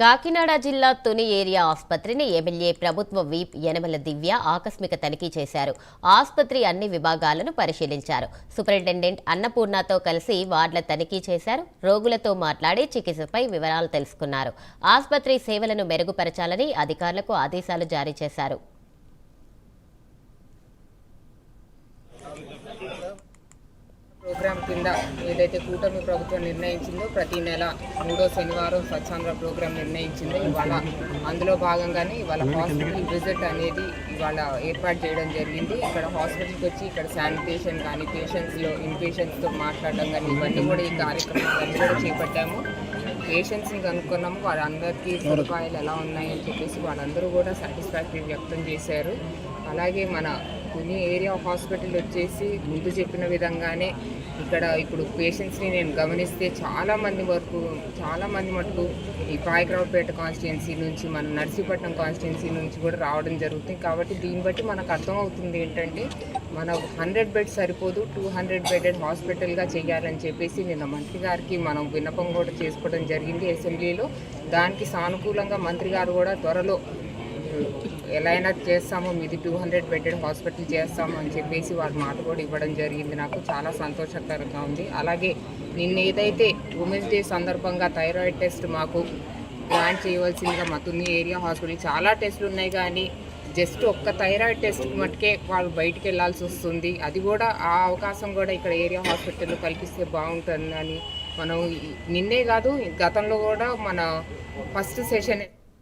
కాకినాడ జిల్లా తుని ఏరియా ఆసుపత్రిని ఎమ్మెల్యే ప్రభుత్వ వీప్ యనమల దివ్య ఆకస్మిక తనిఖీ చేశారు. ఆసుపత్రి అన్ని విభాగాలను పరిశీలించారు. సూపరింటెండెంట్ అన్నపూర్ణతో కలిసి వార్డుల తనిఖీ చేశారు. రోగులతో మాట్లాడి చికిత్సపై వివరాలు తెలుసుకున్నారు. ఆసుపత్రి సేవలను మెరుగుపరచాలని అధికారులకు ఆదేశాలు జారీ చేశారు. ప్రోగ్రాం కింద ఏదైతే కూటమి ప్రభుత్వం నిర్ణయించిందో ప్రతి నెల 3వ శనివారం స్వచ్ఛాంధ్ర ప్రోగ్రాం నిర్ణయించిందో ఇవాళ అందులో భాగంగానే ఇవాళ హాస్పిటల్ విజిట్ అనేది ఇవాళ ఏర్పాటు చేయడం జరిగింది. ఇక్కడ హాస్పిటల్కి వచ్చి ఇక్కడ శానిటేషన్ కానీ పేషెంట్స్లో ఇన్పేషెంట్స్తో మాట్లాడడం కానీ ఇవన్నీ కూడా ఈ కార్యక్రమాలన్నీ కూడా చేపట్టాము. పేషెంట్స్ని కనుక్కున్నాము, వాళ్ళందరికీ సదుపాయాలు ఎలా ఉన్నాయని చెప్పేసి వాళ్ళందరూ కూడా సాటిస్ఫాక్టరీ వ్యక్తం చేశారు. అలాగే మన తుని ఏరియా హాస్పిటల్ వచ్చేసి ముందు చెప్పిన విధంగానే ఇక్కడ ఇప్పుడు పేషెంట్స్ని నేను గమనిస్తే చాలామంది మటుకు ఈ పాయకరావుపేట కాన్స్టిట్యున్సీ నుంచి మన నర్సీపట్నం కాన్స్టిట్యున్సీ నుంచి కూడా రావడం జరుగుతుంది. కాబట్టి దీన్ని బట్టి మనకు అర్థమవుతుంది ఏంటంటే మన 100 బెడ్స్ సరిపోదు, 200 బెడెడ్ హాస్పిటల్గా చేయాలని చెప్పేసి నిన్న మంత్రి గారికి మనం విన్నపం కూడా చేసుకోవడం జరిగింది అసెంబ్లీలో. దానికి సానుకూలంగా మంత్రి గారు కూడా త్వరలో ఎలా అయినా చేస్తామో మీది 200 బెడెడ్ హాస్పిటల్ చేస్తాము అని చెప్పేసి వాళ్ళ మాట కూడా ఇవ్వడం జరిగింది. నాకు చాలా సంతోషకరంగా ఉంది. అలాగే నిన్న ఏదైతే ఉమెన్స్ డే సందర్భంగా థైరాయిడ్ టెస్ట్ మాకు ప్లాన్ చేయవలసిందిగా మా తుని ఏరియా హాస్పిటల్ చాలా టెస్టులు ఉన్నాయి, కానీ జస్ట్ ఒక్క థైరాయిడ్ టెస్ట్ మటుకే వాళ్ళు బయటికి వెళ్ళాల్సి వస్తుంది. అది కూడా ఆ అవకాశం కూడా ఇక్కడ ఏరియా హాస్పిటల్లో కల్పిస్తే బాగుంటుందని మనం నిన్నే కాదు గతంలో కూడా మన ఫస్ట్ సెషన్